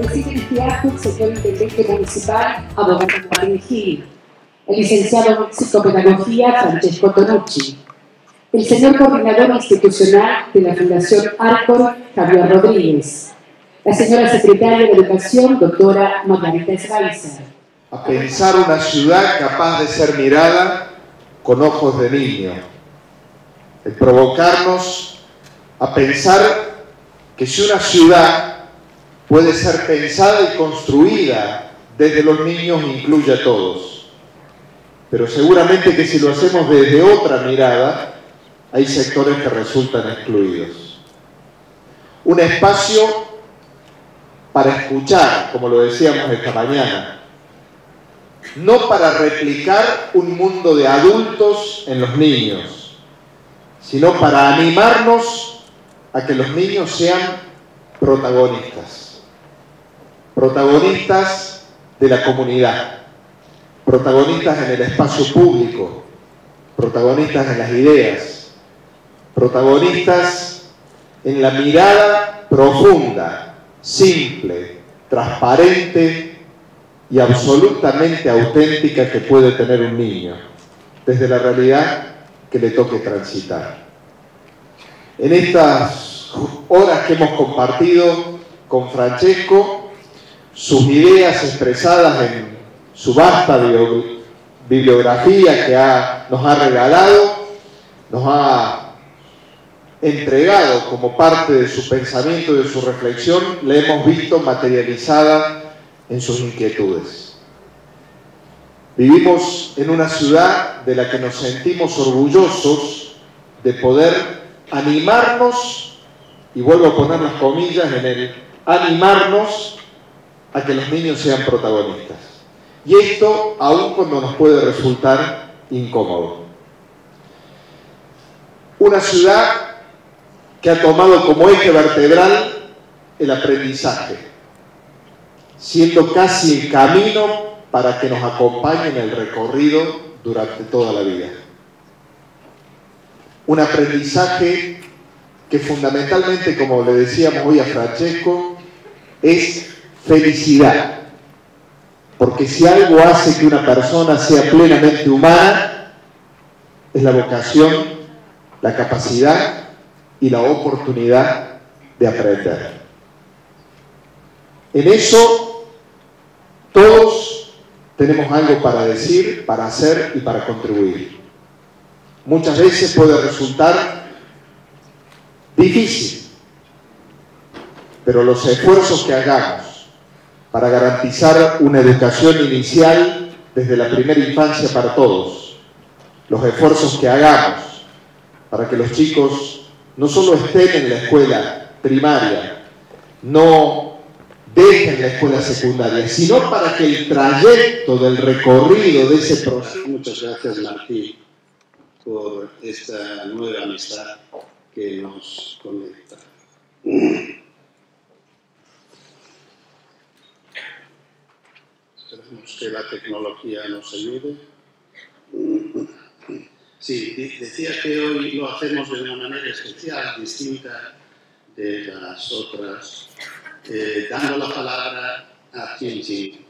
Recibe el teatro el señor intendente municipal, abogado Martín Gil, el licenciado en psicopedagogía Francesco Tonucci, el señor coordinador institucional de la Fundación Arcor, Javier Rodríguez, la señora secretaria de Educación, doctora Margarita Schweizer. A pensar una ciudad capaz de ser mirada con ojos de niño, el provocarnos a pensar que si una ciudad puede ser pensada y construida desde los niños, incluye a todos. Pero seguramente que si lo hacemos desde otra mirada, hay sectores que resultan excluidos. Un espacio para escuchar, como lo decíamos esta mañana, no para replicar un mundo de adultos en los niños, sino para animarnos a que los niños sean protagonistas. Protagonistas de la comunidad, protagonistas en el espacio público, protagonistas en las ideas, protagonistas en la mirada profunda, simple, transparente y absolutamente auténtica que puede tener un niño, desde la realidad que le toque transitar. En estas horas que hemos compartido con Francesco, sus ideas expresadas en su vasta bibliografía que nos ha regalado, nos ha entregado como parte de su pensamiento y de su reflexión, la hemos visto materializada en sus inquietudes. Vivimos en una ciudad de la que nos sentimos orgullosos de poder animarnos, y vuelvo a poner las comillas en el animarnos, a que los niños sean protagonistas. Y esto aún cuando nos puede resultar incómodo. Una ciudad que ha tomado como eje vertebral el aprendizaje, siendo casi el camino para que nos acompañe en el recorrido durante toda la vida. Un aprendizaje que fundamentalmente, como le decíamos hoy a Francesco, es felicidad, porque si algo hace que una persona sea plenamente humana, es la vocación, la capacidad y la oportunidad de aprender. En eso, todos tenemos algo para decir, para hacer y para contribuir. Muchas veces puede resultar difícil, pero los esfuerzos que hagamos para garantizar una educación inicial desde la primera infancia para todos, los esfuerzos que hagamos para que los chicos no solo estén en la escuela primaria, no dejen la escuela secundaria, sino para que el trayecto del recorrido de ese proceso... Muchas gracias, Martín, por esta nueva amistad que nos conecta. Esperemos que la tecnología nos ayude. Sí, decía que hoy lo hacemos de una manera especial, distinta de las otras, dando la palabra a Chin-Chin.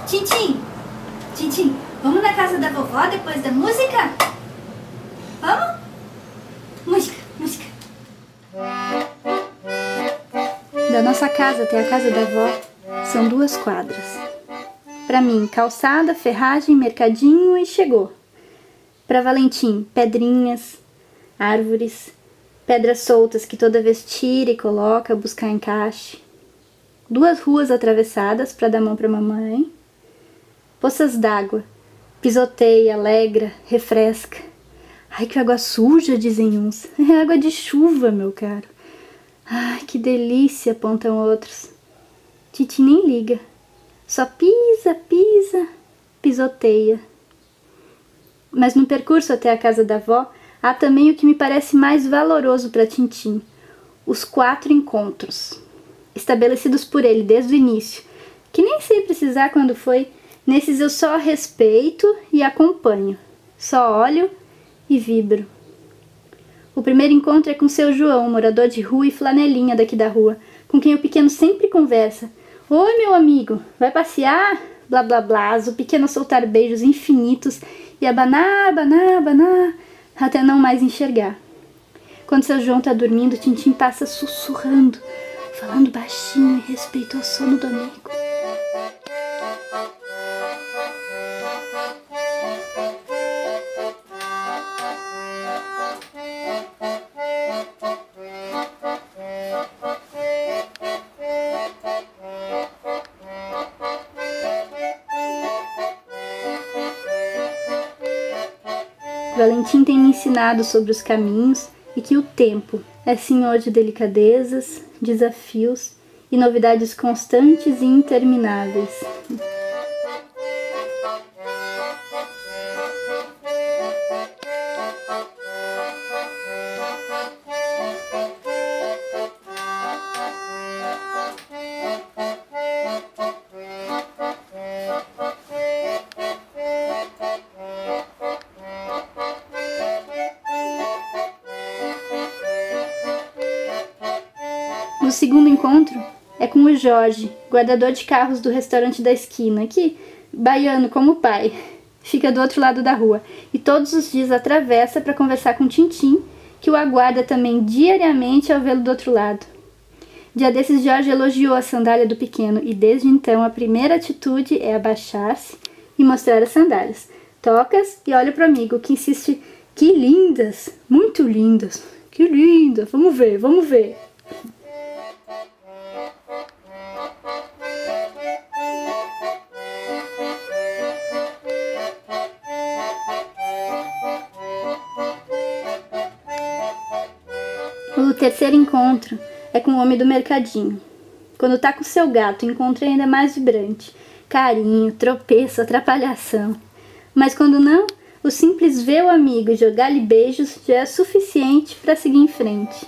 Chin-Chin, Chin-Chin, vamos na casa da vovó depois da música? Vamos? Música, música. Da nossa casa até a casa da avó são 2 quadras. Para mim, calçada, ferragem, mercadinho e chegou. Para Valentim, pedrinhas, árvores, pedras soltas que toda vez tira e coloca, buscar encaixe. 2 ruas atravessadas para dar mão para mamãe. Poças d'água, pisoteia, alegra, refresca. Ai, que água suja, dizem uns. É água de chuva, meu caro. Ai, que delícia, apontam outros. Titi nem liga. Só pisa, pisa, pisoteia. Mas no percurso até a casa da avó, há também o que me parece mais valoroso para Tintim. Os 4 encontros, estabelecidos por ele desde o início, que nem sei precisar quando foi. Nesses eu só respeito e acompanho. Só olho e vibro. O primeiro encontro é com seu João, morador de rua e flanelinha daqui da rua, com quem o pequeno sempre conversa. Oi, meu amigo, vai passear? Blá, blá, blá, o pequeno a soltar beijos infinitos e abanar, abanar, abanar, até não mais enxergar. Quando seu João tá dormindo, Tintim passa sussurrando, falando baixinho em respeito ao sono do amigo. Valentim tem me ensinado sobre os caminhos e que o tempo é senhor de delicadezas, desafios e novidades constantes e intermináveis. O segundo encontro é com o Jorge, guardador de carros do restaurante da esquina, que, baiano como o pai, fica do outro lado da rua e todos os dias atravessa para conversar com Tintim, que o aguarda também diariamente ao vê-lo do outro lado. Dia desses, Jorge elogiou a sandália do pequeno e desde então a primeira atitude é abaixar-se e mostrar as sandálias. Tocas e olha para o amigo, que insiste: que lindas, muito lindas, que lindas, vamos ver, vamos ver. O terceiro encontro é com o homem do mercadinho. Quando tá com seu gato, o encontro é ainda mais vibrante. Carinho, tropeço, atrapalhação. Mas quando não, o simples ver o amigo e jogar-lhe beijos já é suficiente para seguir em frente.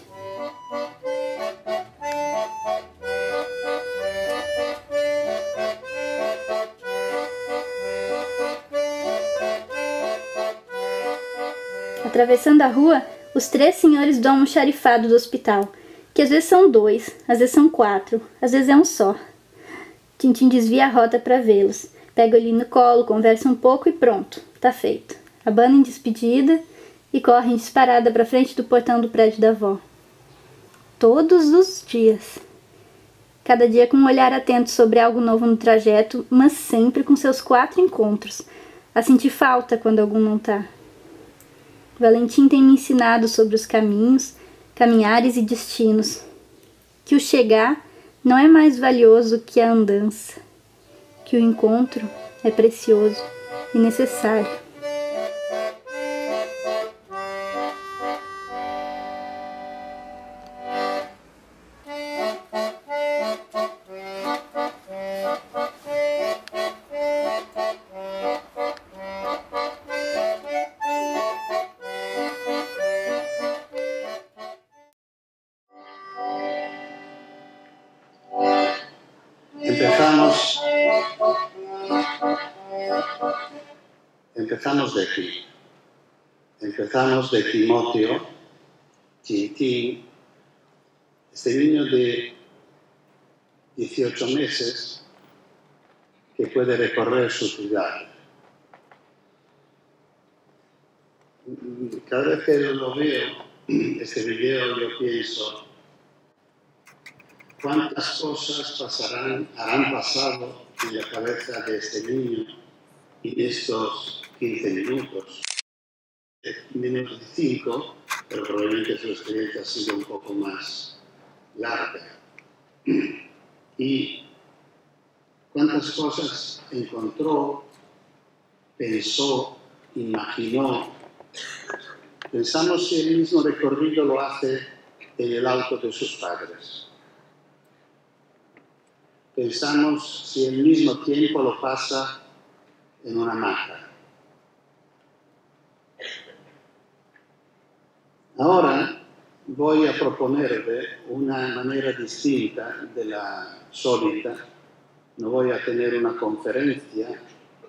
Atravessando a rua, os três senhores dão um xarifado do hospital, que às vezes são 2, às vezes são 4, às vezes é um só. Tintim desvia a rota para vê-los, pega ele no colo, conversa um pouco e pronto, tá feito. Abana em despedida e corre em disparada para frente do portão do prédio da avó. Todos os dias. Cada dia com um olhar atento sobre algo novo no trajeto, mas sempre com seus 4 encontros, a sentir falta quando algum não tá. Valentim tem me ensinado sobre os caminhos, caminhares e destinos, que o chegar não é mais valioso que a andança, que o encontro é precioso e necessário. Empezamos de aquí. Empezamos de Timoteo, Tintín, este niño de 18 meses que puede recorrer su ciudad. Cada vez que lo veo, este video, yo pienso, ¿cuántas cosas harán pasado en la cabeza de este niño en estos 15 minutos? Menos de 5, pero probablemente su experiencia ha sido un poco más larga. Y cuántas cosas encontró, pensó, imaginó. Pensamos si el mismo recorrido lo hace en el auto de sus padres. Pensamos si el mismo tiempo lo pasa en una hamaca. Ahora voy a proponerle una manera distinta de la sólita. No voy a tener una conferencia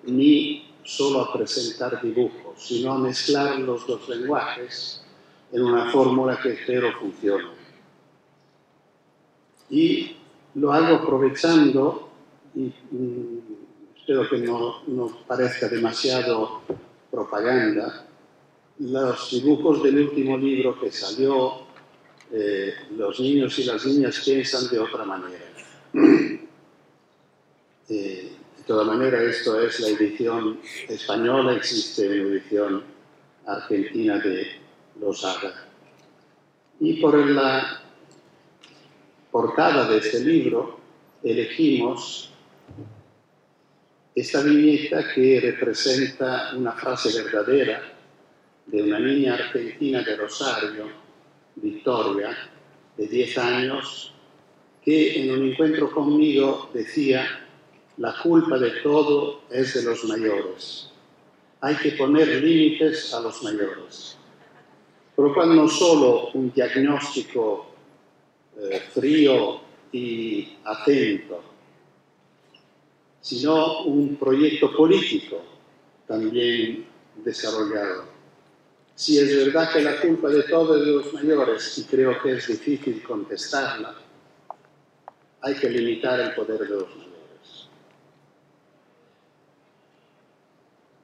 ni solo a presentar dibujos, sino a mezclar los dos lenguajes en una fórmula que espero funcione. Y lo hago aprovechando, y espero que no parezca demasiado propaganda, los dibujos del último libro que salió, Los niños y las niñas piensan de otra manera. De toda manera, esto es la edición española, existe una edición argentina de Losada. Y por la portada de este libro elegimos esta viñeta que representa una frase verdadera de una niña argentina de Rosario, Victoria, de 10 años, que en un encuentro conmigo decía: la culpa de todo es de los mayores. Hay que poner límites a los mayores. Por lo cual no solo un diagnóstico frío y atento, sino un proyecto político también desarrollado. Si es verdad que la culpa de todo es de los mayores, y creo que es difícil contestarla, hay que limitar el poder de los mayores.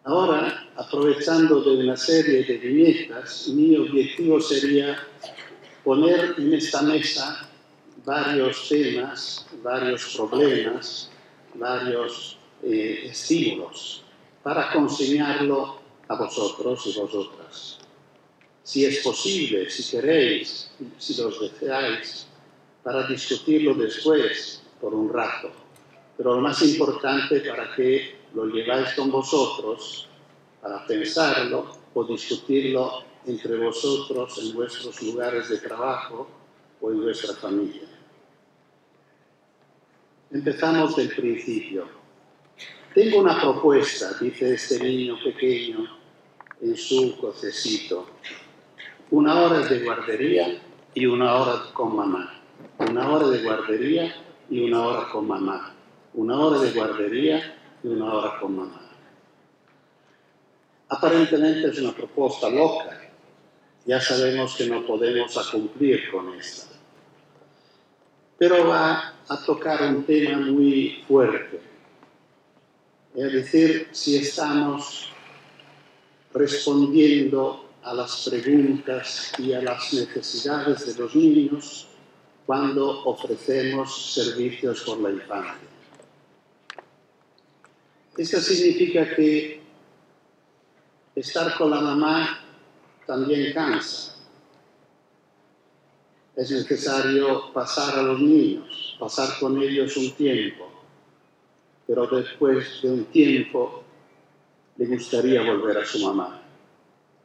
Ahora, aprovechando de una serie de viñetas, mi objetivo sería poner en esta mesa varios temas, varios problemas, varios estímulos, para consignarlo a vosotros y vosotras. Si es posible, si queréis, si los deseáis, para discutirlo después, por un rato. Pero lo más importante, para que lo lleváis con vosotros, para pensarlo o discutirlo entre vosotros en vuestros lugares de trabajo o en vuestra familia. Empezamos del principio. Tengo una propuesta, dice este niño pequeño en su cocecito. 1 hora de guardería y 1 hora con mamá. 1 hora de guardería y 1 hora con mamá. 1 hora de guardería y 1 hora con mamá. Aparentemente es una propuesta loca. Ya sabemos que no podemos cumplir con esta. Pero va a tocar un tema muy fuerte. Es decir, si estamos respondiendo a las preguntas y a las necesidades de los niños cuando ofrecemos servicios por la infancia. Esto significa que estar con la mamá también cansa. Es necesario pasar a los niños, pasar con ellos un tiempo, pero después de un tiempo le gustaría volver a su mamá,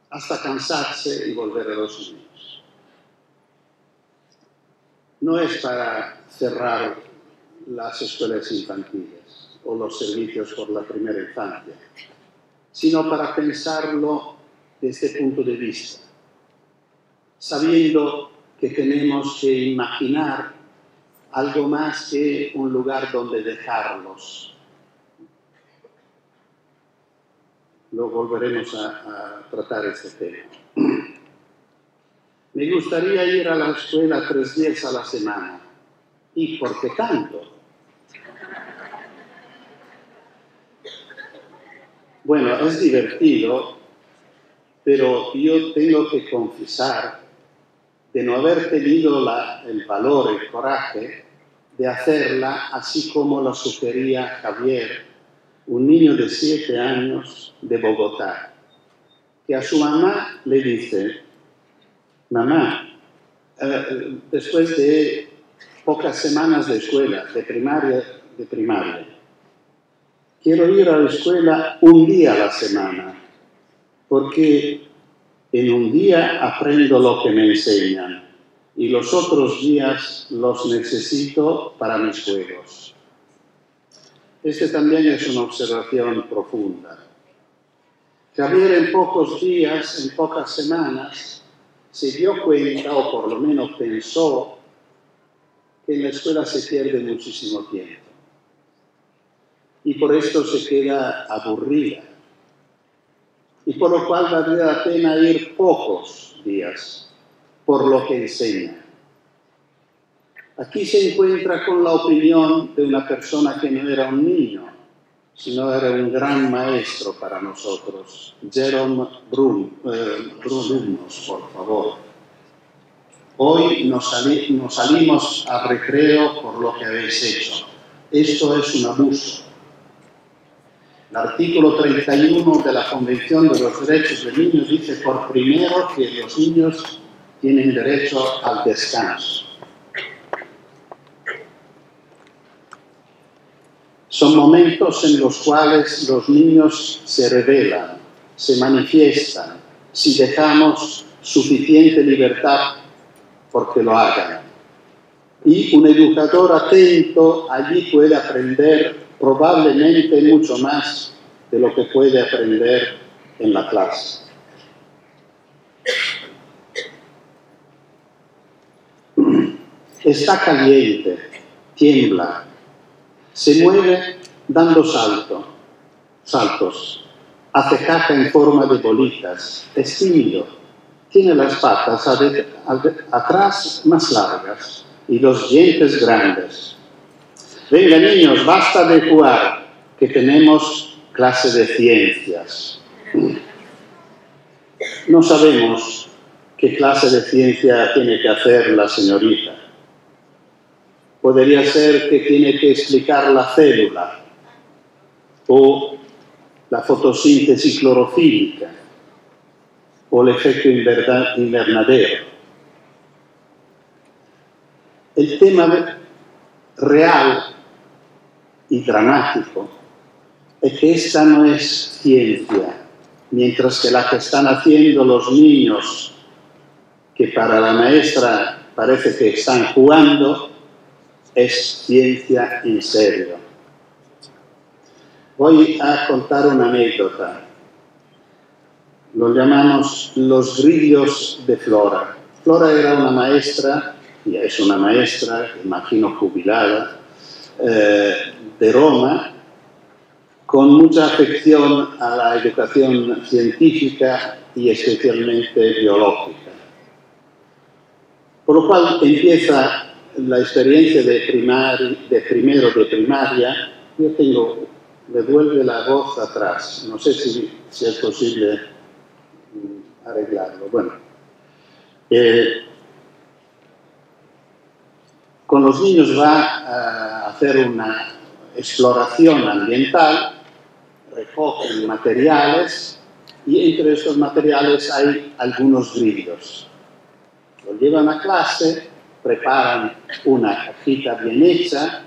hasta cansarse y volver a los niños. No es para cerrar las escuelas infantiles o los servicios por la primera infancia, sino para pensarlo desde este punto de vista, sabiendo que tenemos que imaginar algo más que un lugar donde dejarlos. Luego volveremos a tratar este tema. Me gustaría ir a la escuela 3 días a la semana. ¿Y por qué tanto? Bueno, es divertido, pero yo tengo que confesar de no haber tenido el valor, el coraje de hacerla así como lo sugería Javier, un niño de 7 años de Bogotá, que a su mamá le dice: mamá, después de pocas semanas de escuela, de primaria, quiero ir a la escuela 1 día a la semana, porque en 1 día aprendo lo que me enseñan y los otros días los necesito para mis juegos. Este también es una observación profunda. Javier en pocos días, en pocas semanas, se dio cuenta, o por lo menos pensó, que en la escuela se pierde muchísimo tiempo. Y por esto se queda aburrida. Y por lo cual valdría la pena ir pocos días, por lo que enseña. Aquí se encuentra con la opinión de una persona que no era un niño, sino era un gran maestro para nosotros. Jerome Brunnos, por favor. Hoy nos salimos a recreo por lo que habéis hecho. Esto es un abuso. El artículo 31 de la Convención de los Derechos del Niño dice por primero que los niños tienen derecho al descanso. Son momentos en los cuales los niños se rebelan, se manifiestan, si dejamos suficiente libertad porque lo hagan. Y un educador atento allí puede aprender probablemente mucho más de lo que puede aprender en la clase. Está caliente, tiembla, se mueve dando saltos, hace caca en forma de bolitas, es tímido, tiene las patas atrás más largas y los dientes grandes. Venga niños, basta de jugar, que tenemos clase de ciencias. No sabemos qué clase de ciencia tiene que hacer la señorita. Podría ser que tiene que explicar la célula o la fotosíntesis clorofílica o el efecto invernadero. El tema real y dramático es que esta no es ciencia, mientras que la que están haciendo los niños, que para la maestra parece que están jugando, es ciencia en serio. Voy a contar una anécdota. Lo llamamos los grillos de Flora. Flora era una maestra, y es una maestra, imagino jubilada, de Roma, con mucha afección a la educación científica y especialmente biológica. Por lo cual empieza la experiencia de primero de primaria. Me vuelve la voz atrás, no sé si es posible arreglarlo. Bueno, con los niños va a hacer una exploración ambiental, recogen materiales y entre estos materiales hay algunos grillos. Los llevan a clase, preparan una cajita bien hecha,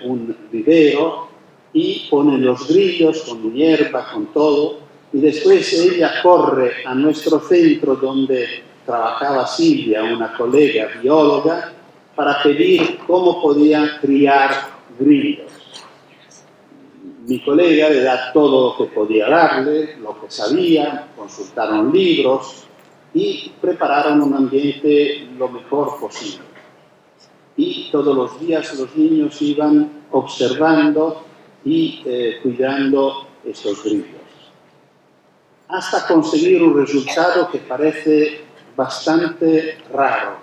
un vivero, y ponen los grillos con hierba, con todo, y después ella corre a nuestro centro donde trabajaba Silvia, una colega bióloga, para pedir cómo podía criar grillos. Mi colega le da todo lo que podía darle, lo que sabía, consultaron libros y prepararon un ambiente lo mejor posible. Y todos los días los niños iban observando y cuidando estos grillos, hasta conseguir un resultado que parece bastante raro,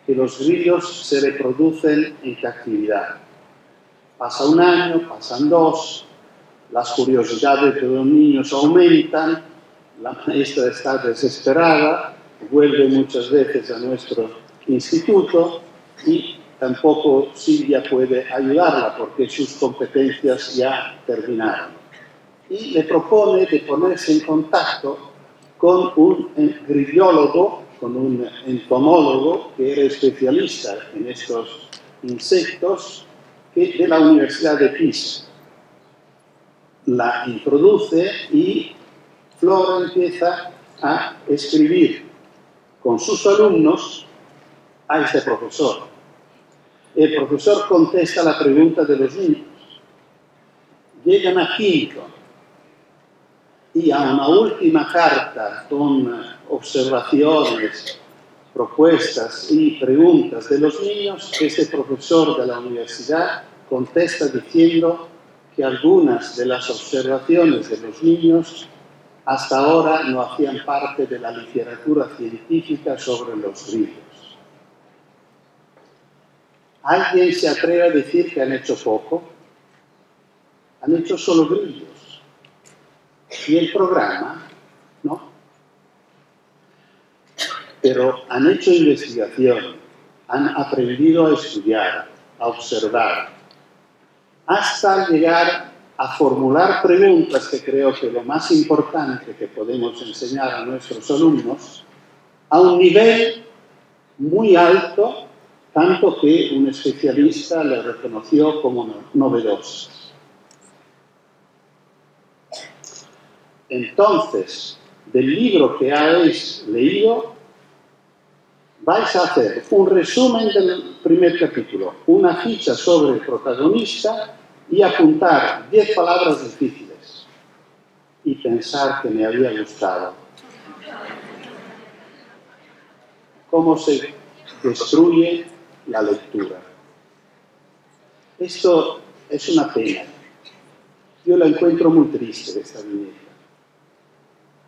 que los grillos se reproducen en cautividad. Pasa un año, pasan dos, las curiosidades de los niños aumentan, la maestra está desesperada, vuelve muchas veces a nuestro instituto y tampoco Silvia puede ayudarla porque sus competencias ya terminaron. Y le propone de ponerse en contacto con un grilliólogo, con un entomólogo que era especialista en estos insectos, de la Universidad de Pisa. La introduce y Flora empieza a escribir con sus alumnos a este profesor. El profesor contesta la pregunta de los niños. Llegan a quinto y a una última carta con observaciones, propuestas y preguntas de los niños, este profesor de la universidad contesta diciendo que algunas de las observaciones de los niños hasta ahora no hacían parte de la literatura científica sobre los grillos. ¿Alguien se atreve a decir que han hecho poco? Han hecho solo grillos. Y el programa, ¿no? Pero han hecho investigación, han aprendido a estudiar, a observar, hasta llegar a formular preguntas, que creo que lo más importante que podemos enseñar a nuestros alumnos, a un nivel muy alto, tanto que un especialista le reconoció como novedoso. Entonces, del libro que habéis leído, vais a hacer un resumen del primer capítulo, una ficha sobre el protagonista y apuntar 10 palabras difíciles y pensar que me había gustado. ¿Cómo se destruye la lectura? Esto es una pena. Yo la encuentro muy triste, esta viñeta.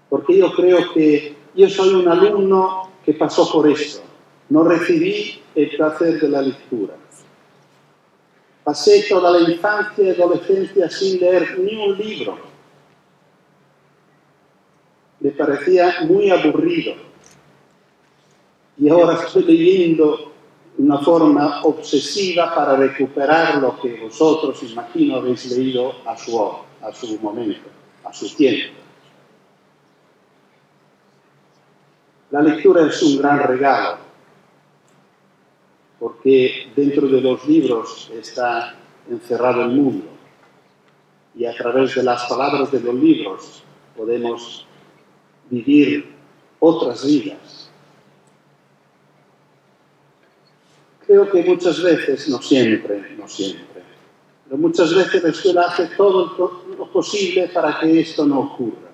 Porque yo creo que yo soy un alumno que pasó por esto. No recibí el placer de la lectura. Pasé toda la infancia y adolescencia sin leer ni un libro. Me parecía muy aburrido. Y ahora estoy leyendo de una forma obsesiva para recuperar lo que vosotros, imagino, habéis leído a su momento, a su tiempo. La lectura es un gran regalo, porque dentro de los libros está encerrado el mundo y a través de las palabras de los libros podemos vivir otras vidas. Creo que muchas veces, no siempre, pero muchas veces la escuela hace todo lo posible para que esto no ocurra.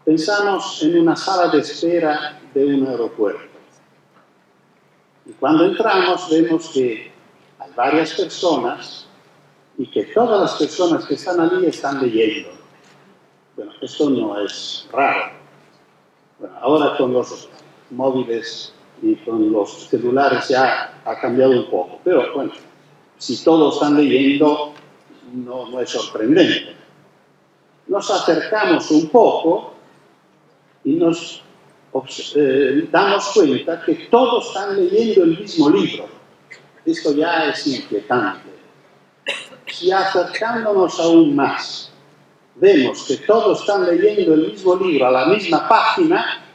Pensamos en una sala de espera de un aeropuerto. Y cuando entramos vemos que hay varias personas y que todas las personas que están allí están leyendo. Bueno, esto no es raro. Bueno, ahora con los móviles y con los celulares ya ha cambiado un poco. Pero bueno, si todos están leyendo, no es sorprendente. Nos acercamos un poco y nos damos cuenta que todos están leyendo el mismo libro. Esto ya es inquietante. Si acercándonos aún más, vemos que todos están leyendo el mismo libro a la misma página,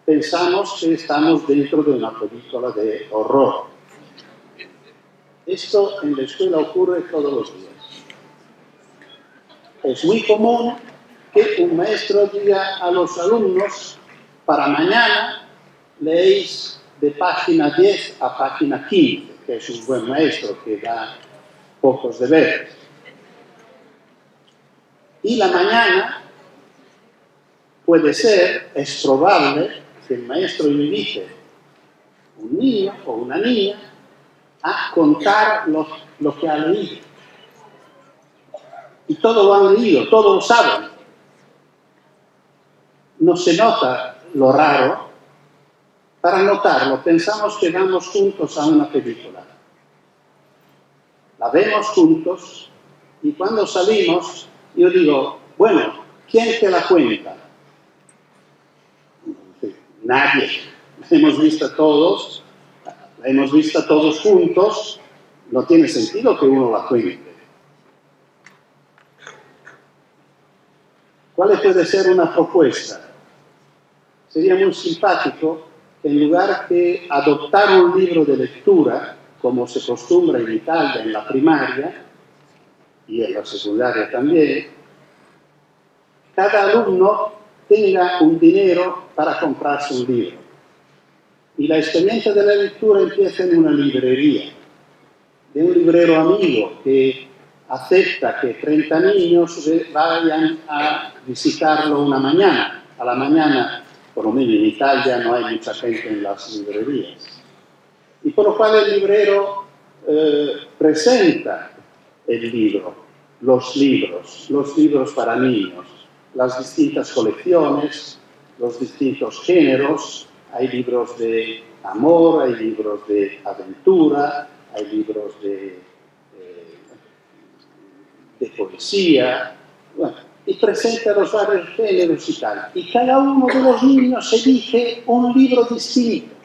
pensamos que estamos dentro de una película de horror. Esto en la escuela ocurre todos los días. Es muy común que un maestro diga a los alumnos: para mañana leéis de página 10 a página 15, que es un buen maestro que da pocos deberes. Y la mañana puede ser, es probable, que el maestro invite a un niño o una niña a contar lo que ha leído. Y todo lo han leído, todo lo saben. No se nota lo raro. Para notarlo, pensamos que vamos juntos a una película. La vemos juntos y cuando salimos, yo digo: bueno, ¿quién te la cuenta? Nadie. La hemos visto todos juntos. No tiene sentido que uno la cuente. ¿Cuál puede ser una propuesta? Sería muy simpático que en lugar de adoptar un libro de lectura, como se acostumbra en Italia en la primaria y en la secundaria también, cada alumno tenga un dinero para comprarse un libro. Y la experiencia de la lectura empieza en una librería, de un librero amigo que acepta que 30 niños vayan a visitarlo una mañana. A la mañana, por lo menos en Italia, no hay mucha gente en las librerías. Y por lo cual el librero presenta el libro, los libros para niños, las distintas colecciones, los distintos géneros. Hay libros de amor, hay libros de aventura, hay libros de poesía, bueno, y presenta los varios géneros y tal. Y cada uno de los niños elige un libro distinto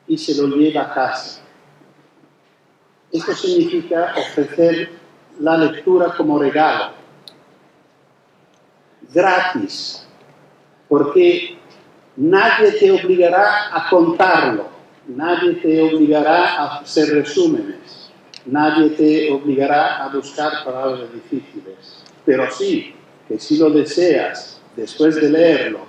y se lo lleva a casa. Esto significa ofrecer la lectura como regalo, gratis, porque nadie te obligará a contarlo, nadie te obligará a hacer resúmenes, nadie te obligará a buscar palabras difíciles. Pero sí, que si lo deseas, después de leerlo,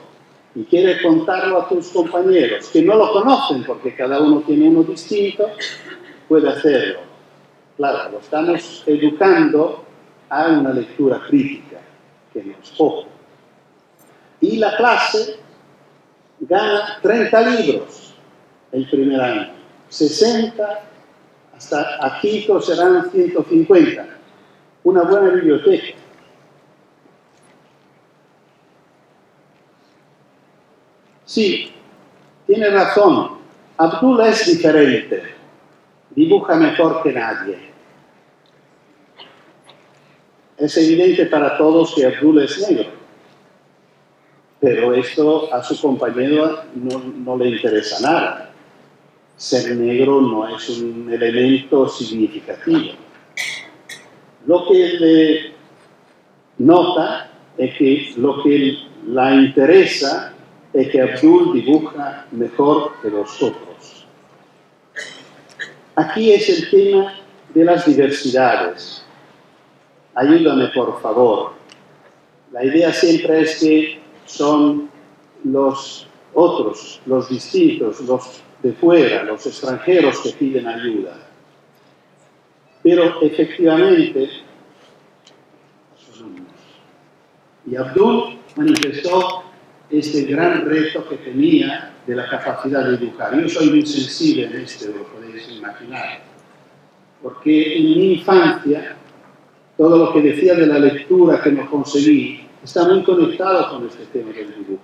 y quieres contarlo a tus compañeros, que no lo conocen, porque cada uno tiene uno distinto, puede hacerlo. Claro, lo estamos educando a una lectura crítica, que no es poco. Y la clase gana 30 libros el primer año, 60, hasta aquí serán 150. Una buena biblioteca. Sí, tiene razón. Abdullah es diferente. Dibuja mejor que nadie. Es evidente para todos que Abdullah es negro. Pero esto a su compañero no le interesa nada. Ser negro no es un elemento significativo. Lo que le nota es que lo que la interesa es que Abdul dibuja mejor que los otros. Aquí es el tema de las diversidades. Ayúdame, por favor. La idea siempre es que son los otros, los distintos, los de fuera, los extranjeros que piden ayuda. Pero efectivamente, y Abdul manifestó este gran reto que tenía de la capacidad de dibujar. Yo soy muy sensible en esto, lo podéis imaginar, porque en mi infancia todo lo que decía de la lectura que no conseguí está muy conectado con este tema del dibujo.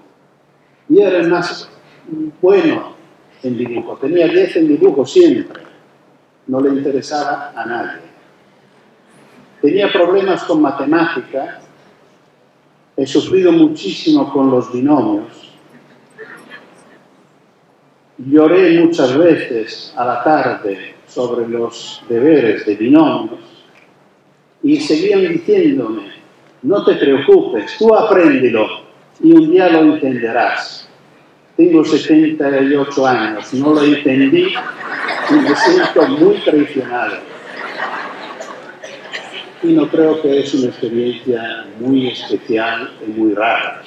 Y era el más bueno en dibujo, tenía 10 en dibujo siempre, no le interesaba a nadie. Tenía problemas con matemática, he sufrido muchísimo con los binomios, lloré muchas veces a la tarde sobre los deberes de binomios y seguían diciéndome, no te preocupes, tú apréndelo y un día lo entenderás. Tengo 78 años, no lo entendí y me siento muy traicionado. Y no creo que es una experiencia muy especial y muy rara.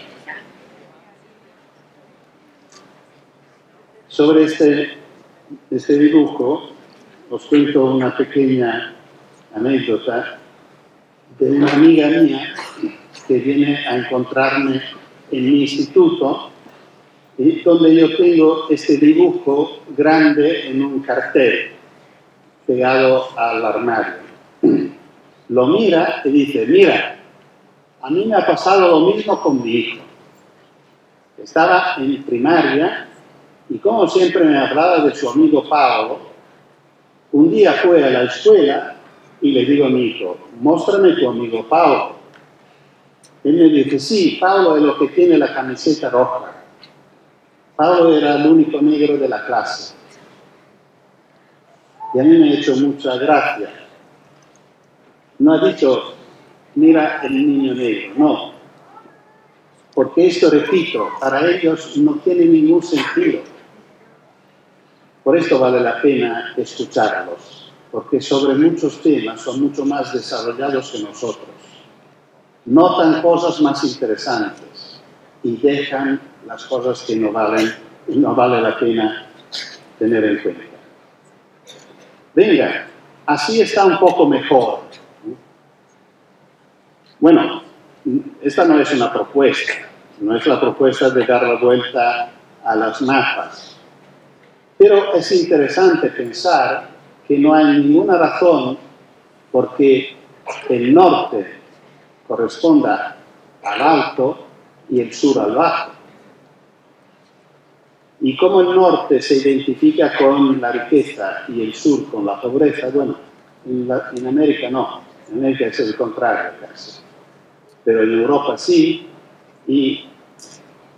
Sobre este dibujo, os cuento una pequeña anécdota de una amiga mía que viene a encontrarme en mi instituto, y donde yo tengo este dibujo grande en un cartel pegado al armario. Lo mira y dice, mira, a mí me ha pasado lo mismo con mi hijo. Estaba en primaria y como siempre me hablaba de su amigo Paolo, un día fue a la escuela y le digo a mi hijo, muéstrame tu amigo Paolo. Él me dice, sí, Paolo es lo que tiene la camiseta roja. Paolo era el único negro de la clase. Y a mí me ha hecho mucha gracia. No ha dicho, mira el niño negro, no. Porque esto, repito, para ellos no tiene ningún sentido. Por esto vale la pena escucharlos, porque sobre muchos temas son mucho más desarrollados que nosotros. Notan cosas más interesantes y dejan las cosas que no vale la pena tener en cuenta. Venga, así está un poco mejor. Bueno, esta no es una propuesta, no es la propuesta de dar la vuelta a las mapas. Pero es interesante pensar que no hay ninguna razón por qué el norte corresponda al alto y el sur al bajo. Y como el norte se identifica con la riqueza y el sur con la pobreza, bueno, en América no, en América es el contrario casi, pero en Europa sí, y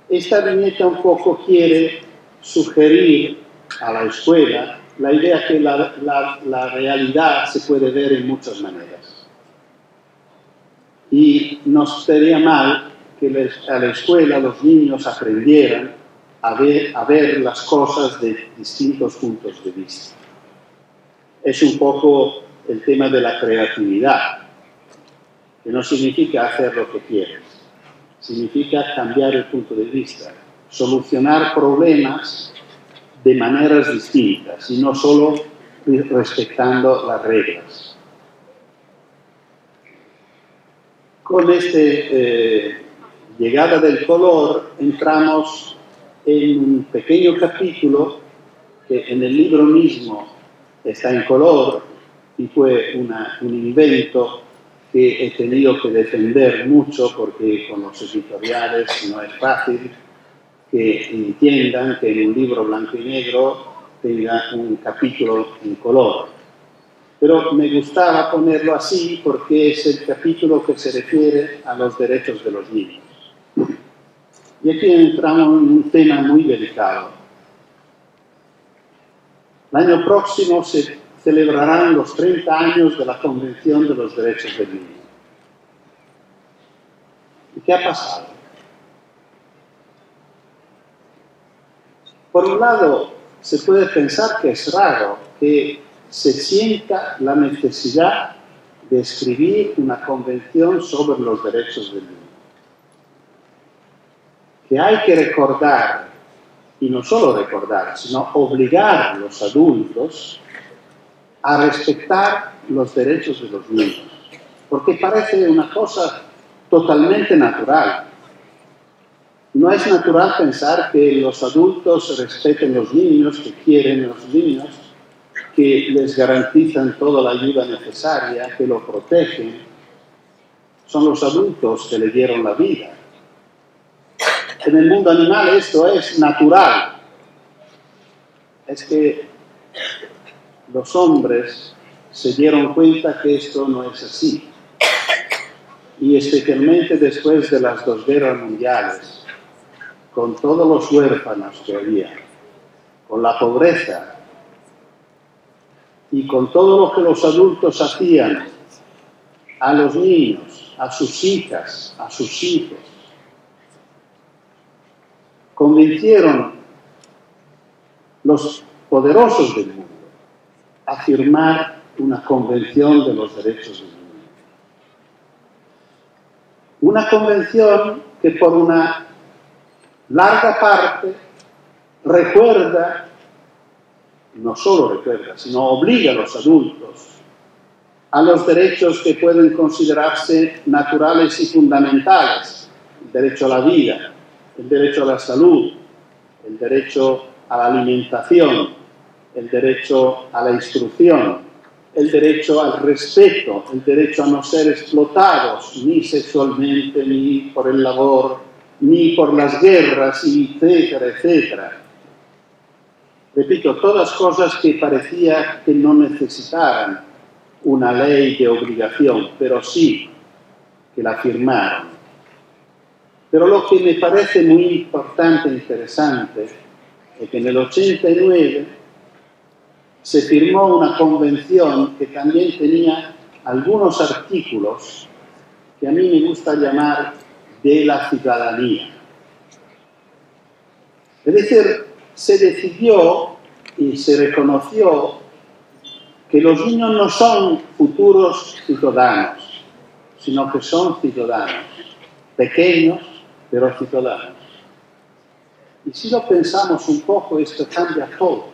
esta viñeta un poco quiere sugerir a la escuela la idea que la realidad se puede ver en muchas maneras. Y no sería mal que a la escuela los niños aprendieran a ver las cosas de distintos puntos de vista. Es un poco el tema de la creatividad, que no significa hacer lo que quieres, significa cambiar el punto de vista, solucionar problemas de maneras distintas y no solo respetando las reglas. Con esta llegada del color entramos en un pequeño capítulo que en el libro mismo está en color y fue un invento que he tenido que defender mucho porque con los editoriales no es fácil que entiendan que en un libro blanco y negro tenga un capítulo en color. Pero me gustaba ponerlo así porque es el capítulo que se refiere a los derechos de los niños. Y aquí entramos en un tema muy delicado. El año próximo se celebrarán los 30 años de la Convención de los Derechos del Niño. ¿Y qué ha pasado? Por un lado, se puede pensar que es raro que se sienta la necesidad de escribir una convención sobre los derechos del niño. Que hay que recordar, y no solo recordar, sino obligar a los adultos a respetar los derechos de los niños. Porque parece una cosa totalmente natural. No es natural pensar que los adultos respeten los niños, que quieren los niños, que les garantizan toda la ayuda necesaria, que lo protegen. Son los adultos que le dieron la vida. En el mundo animal esto es natural. Es que los hombres se dieron cuenta que esto no es así. Y especialmente después de las 2 guerras mundiales, con todos los huérfanos que había, con la pobreza y con todo lo que los adultos hacían a los niños, a sus hijas, a sus hijos, convencieron los poderosos del mundo a firmar una convención de los derechos del niño. Una convención que por una larga parte recuerda, no solo recuerda, sino obliga a los adultos a los derechos que pueden considerarse naturales y fundamentales: el derecho a la vida, el derecho a la salud, el derecho a la alimentación, el derecho a la instrucción, el derecho al respeto, el derecho a no ser explotados ni sexualmente, ni por el labor, ni por las guerras, etcétera, etcétera. Repito, todas cosas que parecía que no necesitaran una ley de obligación, pero sí que la firmaron. Pero lo que me parece muy importante e interesante es que en el 89 se firmó una convención que también tenía algunos artículos que a mí me gusta llamar de la ciudadanía. Es decir, se decidió y se reconoció que los niños no son futuros ciudadanos, sino que son ciudadanos, pequeños, pero ciudadanos. Y si lo pensamos un poco, esto cambia todo.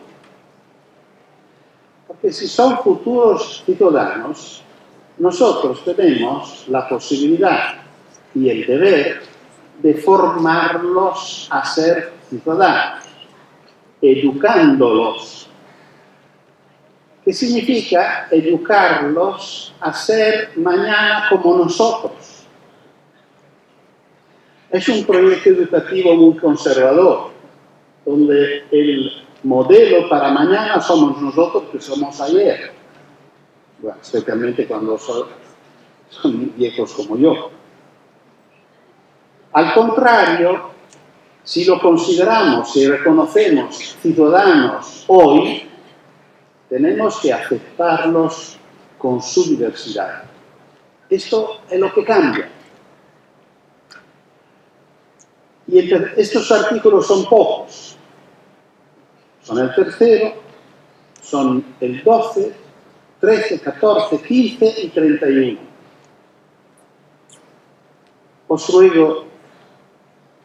Porque si son futuros ciudadanos, nosotros tenemos la posibilidad y el deber de formarlos a ser ciudadanos, educándolos. ¿Qué significa educarlos a ser mañana como nosotros? Es un proyecto educativo muy conservador, donde el modelo para mañana somos nosotros que somos ayer. Bueno, especialmente cuando son viejos como yo. Al contrario, si lo consideramos y reconocemos ciudadanos hoy, tenemos que aceptarlos con su diversidad. Esto es lo que cambia. Y estos artículos son pocos. Son el tercero, son el 12, 13, 14, 15 y 31. Os ruego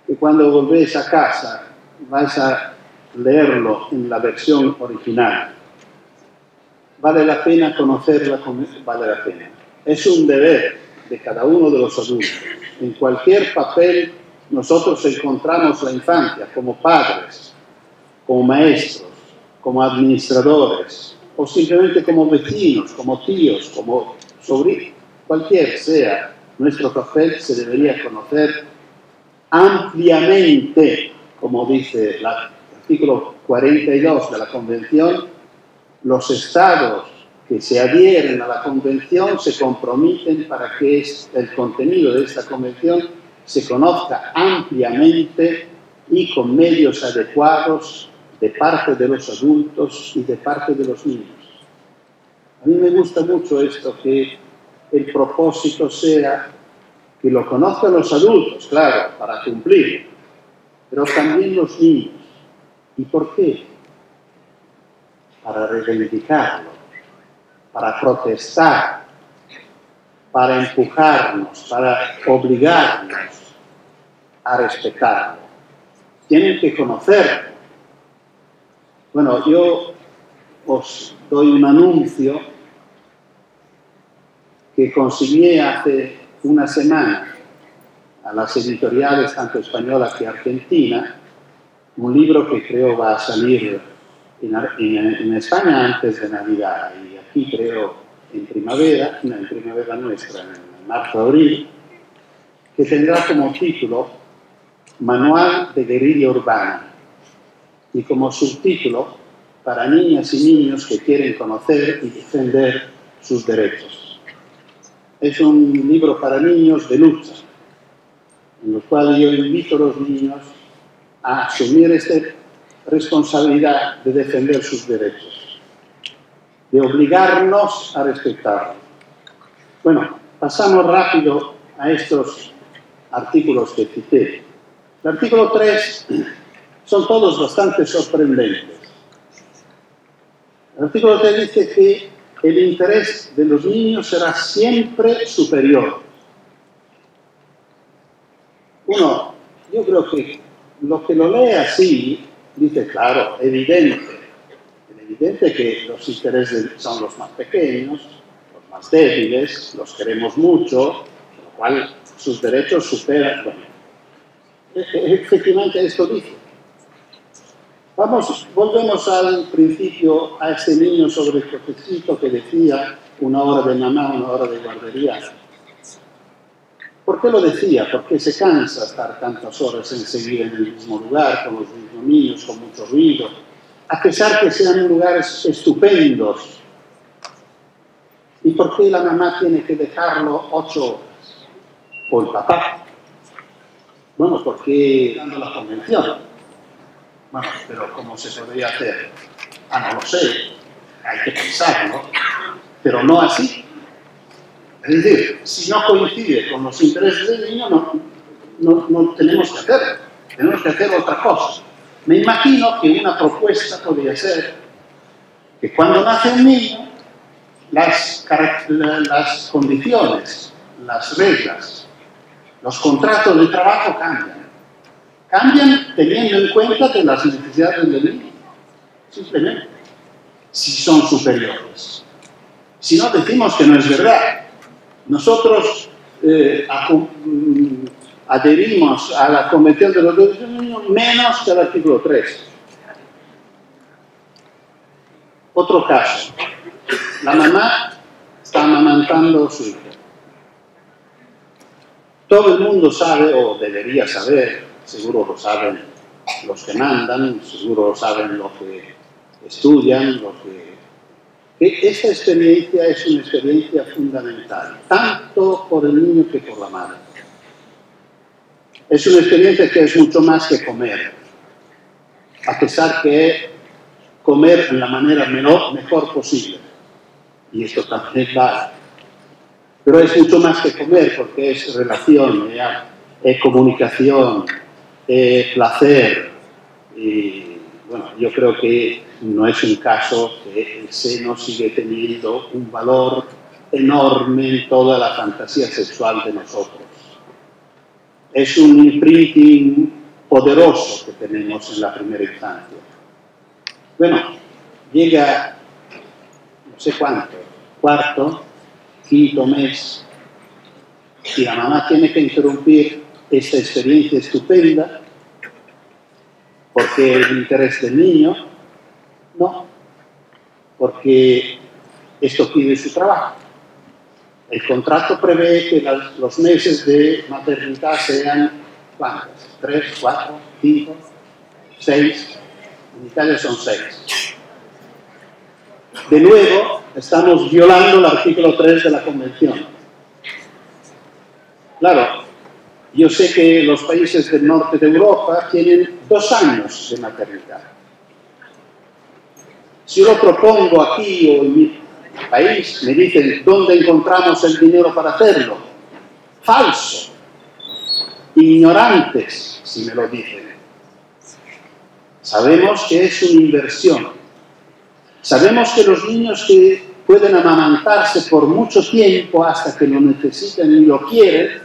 que cuando volvéis a casa vais a leerlo en la versión original. Vale la pena conocerla, vale la pena. Es un deber de cada uno de los adultos. En cualquier papel nosotros encontramos la infancia como padres, como maestros, como administradores, o simplemente como vecinos, como tíos, como sobrinos. Cualquier sea nuestro papel, se debería conocer ampliamente, como dice el artículo 42 de la Convención. Los estados que se adhieren a la Convención se comprometen para que el contenido de esta Convención se conozca ampliamente y con medios adecuados de parte de los adultos y de parte de los niños. A mí me gusta mucho esto, que el propósito sea que lo conozcan los adultos, claro, para cumplir, pero también los niños. ¿Y por qué? Para reivindicarlo, para protestar, para empujarnos, para obligarnos a respetarlo. Tienen que conocerlo. Bueno, yo os doy un anuncio que consigné hace una semana a las editoriales, tanto española que argentina, un libro que creo va a salir en España antes de Navidad y aquí creo en primavera nuestra, en marzo-abril, que tendrá como título Manual de Guerrilla Urbana y como subtítulo para niñas y niños que quieren conocer y defender sus derechos. Es un libro para niños de lucha, en el cual yo invito a los niños a asumir esta responsabilidad de defender sus derechos, de obligarnos a respetarlos. Bueno, pasamos rápido a estos artículos que cité. El artículo 3 son todos bastante sorprendentes. El artículo 3 dice que el interés de los niños será siempre superior. Uno, yo creo que lo que lo lee así, dice, claro, evidente que los intereses son los más pequeños, los más débiles, los queremos mucho, con lo cual sus derechos superan. Bueno, efectivamente esto dice. Volvemos al principio, a este niño sobre el cafecito que decía 1 hora de mamá, 1 hora de guardería. ¿Por qué lo decía? Porque se cansa estar tantas horas en seguir en el mismo lugar, con los mismos niños, con mucho ruido, a pesar que sean lugares estupendos. ¿Y por qué la mamá tiene que dejarlo 8 horas? ¿O el papá? Bueno, porque dando la convención. Bueno, pero ¿cómo se podría hacer? No lo sé. Hay que pensarlo. Pero no así. Es decir, si no coincide con los intereses del niño, no tenemos que hacerlo. Tenemos que hacer otra cosa. Me imagino que una propuesta podría ser que cuando nace un niño, las condiciones, las reglas, los contratos de trabajo cambian. Cambian teniendo en cuenta de las necesidades del niño. Simplemente. Si son superiores. Si no, decimos que no es verdad. Nosotros adherimos a la Convención de los Derechos del Niño menos que al artículo 3. Otro caso. La mamá está amamantando a su hijo. Todo el mundo sabe, o debería saber, seguro lo saben los que mandan, seguro lo saben los que estudian, que esta experiencia es una experiencia fundamental, tanto por el niño que por la madre. Es una experiencia que es mucho más que comer, a pesar que es comer en la manera mejor posible. Y esto también vale. Pero es mucho más que comer, porque es relación, es comunicación, es placer. Y bueno, yo creo que no es un caso que el seno sigue teniendo un valor enorme en toda la fantasía sexual de nosotros. Es un imprinting poderoso que tenemos en la primera infancia. Bueno, llega, no sé cuánto, cuarto, quinto mes, y la mamá tiene que interrumpir esta experiencia estupenda porque el interés del niño, no, porque esto pide su trabajo. El contrato prevé que los meses de maternidad sean, ¿cuántos? 3, 4, 5, 6, en Italia son 6. De nuevo, estamos violando el artículo 3 de la Convención. Claro, yo sé que los países del norte de Europa tienen 2 años de maternidad. Si yo lo propongo aquí o en mi país, me dicen, ¿dónde encontramos el dinero para hacerlo? Falso. Ignorantes, si me lo dicen. Sabemos que es una inversión. Sabemos que los niños que pueden amamantarse por mucho tiempo hasta que lo necesiten y lo quieren,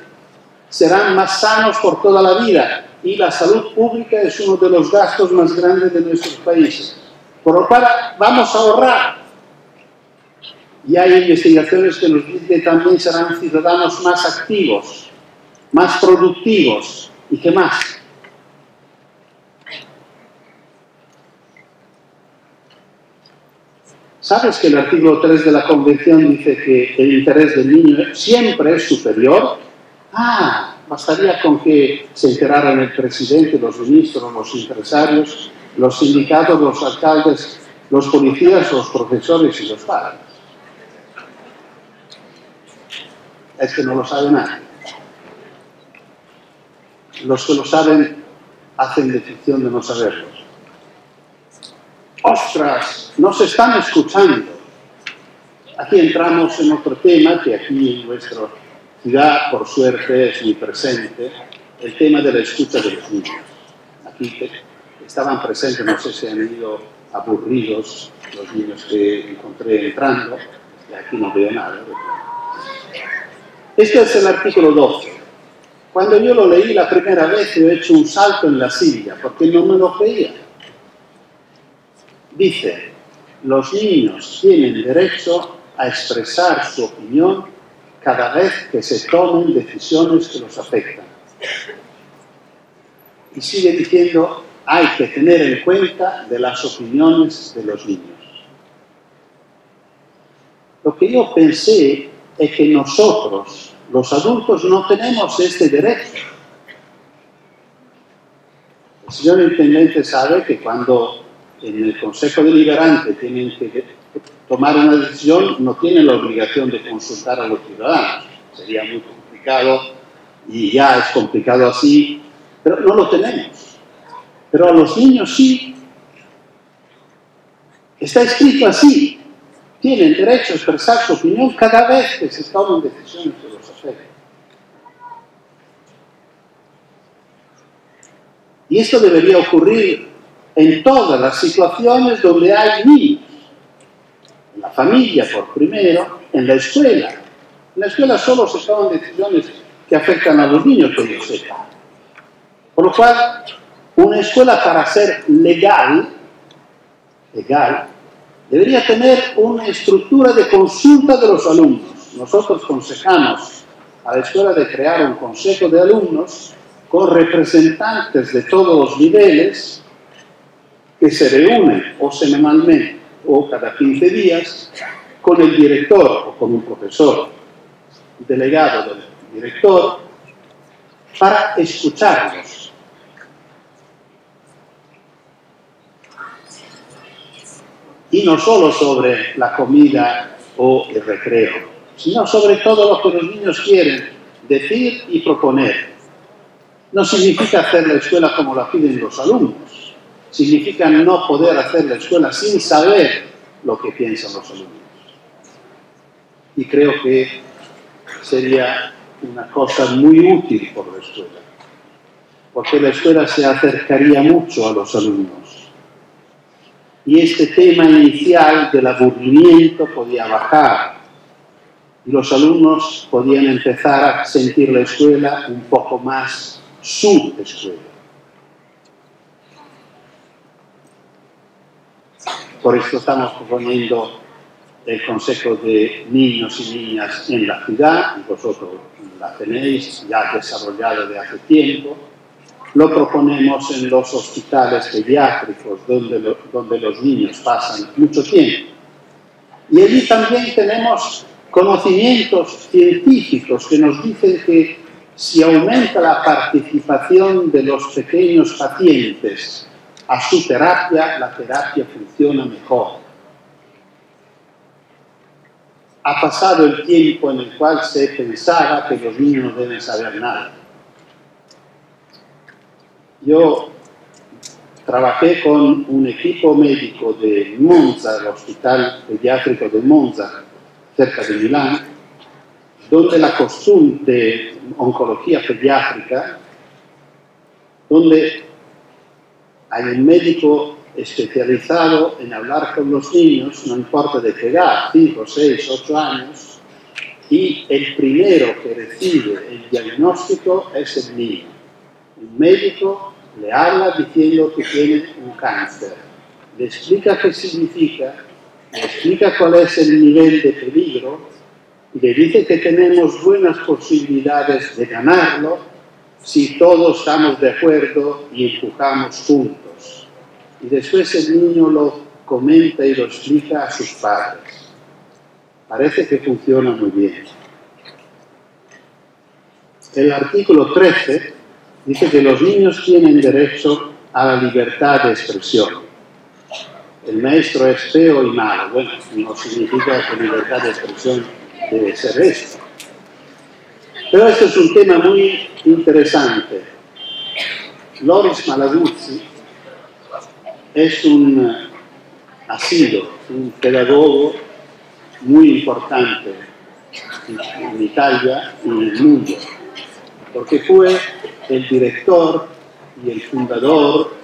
serán más sanos por toda la vida. Y la salud pública es uno de los gastos más grandes de nuestros países. Por lo cual vamos a ahorrar. Y hay investigaciones que nos dicen que también serán ciudadanos más activos, más productivos. ¿Y qué más? ¿Sabes que el artículo 3 de la Convención dice que el interés del niño siempre es superior? Ah, bastaría con que se enteraran el presidente, los ministros, los empresarios, los sindicatos, los alcaldes, los policías, los profesores y los padres. Es que no lo sabe nadie. Los que lo saben hacen de ficción de no saberlo. ¡Ostras! ¡Nos están escuchando! Aquí entramos en otro tema que aquí en nuestra ciudad, por suerte, es muy presente, el tema de la escucha de los niños. Aquí estaban presentes, no sé si han ido aburridos los niños que encontré entrando, y aquí no veo nada. Este es el artículo 12. Cuando yo lo leí la primera vez, he hecho un salto en la silla, porque no me lo creía. Dice, los niños tienen derecho a expresar su opinión cada vez que se tomen decisiones que los afectan. Y sigue diciendo, hay que tener en cuenta de las opiniones de los niños. Lo que yo pensé es que nosotros, los adultos, no tenemos este derecho. El señor intendente sabe que cuando en el Consejo Deliberante tienen que tomar una decisión, no tienen la obligación de consultar a los ciudadanos. Sería muy complicado y ya es complicado así, pero no lo tenemos. Pero a los niños sí. Está escrito así. Tienen derecho a expresar su opinión cada vez que se tomen decisiones que los afecten. Y esto debería ocurrir en todas las situaciones donde hay niños. En la familia, por primero, en la escuela. En la escuela solo se toman decisiones que afectan a los niños, que yo sepa. Por lo cual, una escuela, para ser legal, debería tener una estructura de consulta de los alumnos. Nosotros aconsejamos a la escuela de crear un consejo de alumnos con representantes de todos los niveles que se reúnen o semanalmente o cada 15 días con el director o con un profesor delegado del director para escucharlos. Y no solo sobre la comida o el recreo, sino sobre todo lo que los niños quieren decir y proponer. No significa hacer la escuela como la piden los alumnos, significa no poder hacer la escuela sin saber lo que piensan los alumnos. Y creo que sería una cosa muy útil por la escuela, porque la escuela se acercaría mucho a los alumnos. Y este tema inicial del aburrimiento podía bajar y los alumnos podían empezar a sentir la escuela un poco más su escuela. Por esto estamos proponiendo el Consejo de Niños y Niñas en la ciudad, y vosotros la tenéis ya desarrollada de hace tiempo. Lo proponemos en los hospitales pediátricos, donde los niños pasan mucho tiempo. Y allí también tenemos conocimientos científicos que nos dicen que si aumenta la participación de los pequeños pacientes a su terapia, la terapia funciona mejor. Ha pasado el tiempo en el cual se pensaba que los niños no deben saber nada. Yo trabajé con un equipo médico de Monza, el Hospital Pediátrico de Monza, cerca de Milán, donde la costumbre de oncología pediátrica, donde hay un médico especializado en hablar con los niños, no importa de qué edad, 5, 6, 8 años, y el primero que recibe el diagnóstico es el niño. El médico le habla diciendo que tiene un cáncer, le explica qué significa, le explica cuál es el nivel de peligro y le dice que tenemos buenas posibilidades de ganarlo si todos estamos de acuerdo y empujamos juntos. Y después el niño lo comenta y lo explica a sus padres. Parece que funciona muy bien. El artículo 13 dice que los niños tienen derecho a la libertad de expresión. El maestro es feo y malo. Bueno, no significa que libertad de expresión debe ser esto. Pero este es un tema muy interesante. Loris Malaguzzi ha sido un pedagogo muy importante en Italia y en el mundo, porque fue el director y el fundador,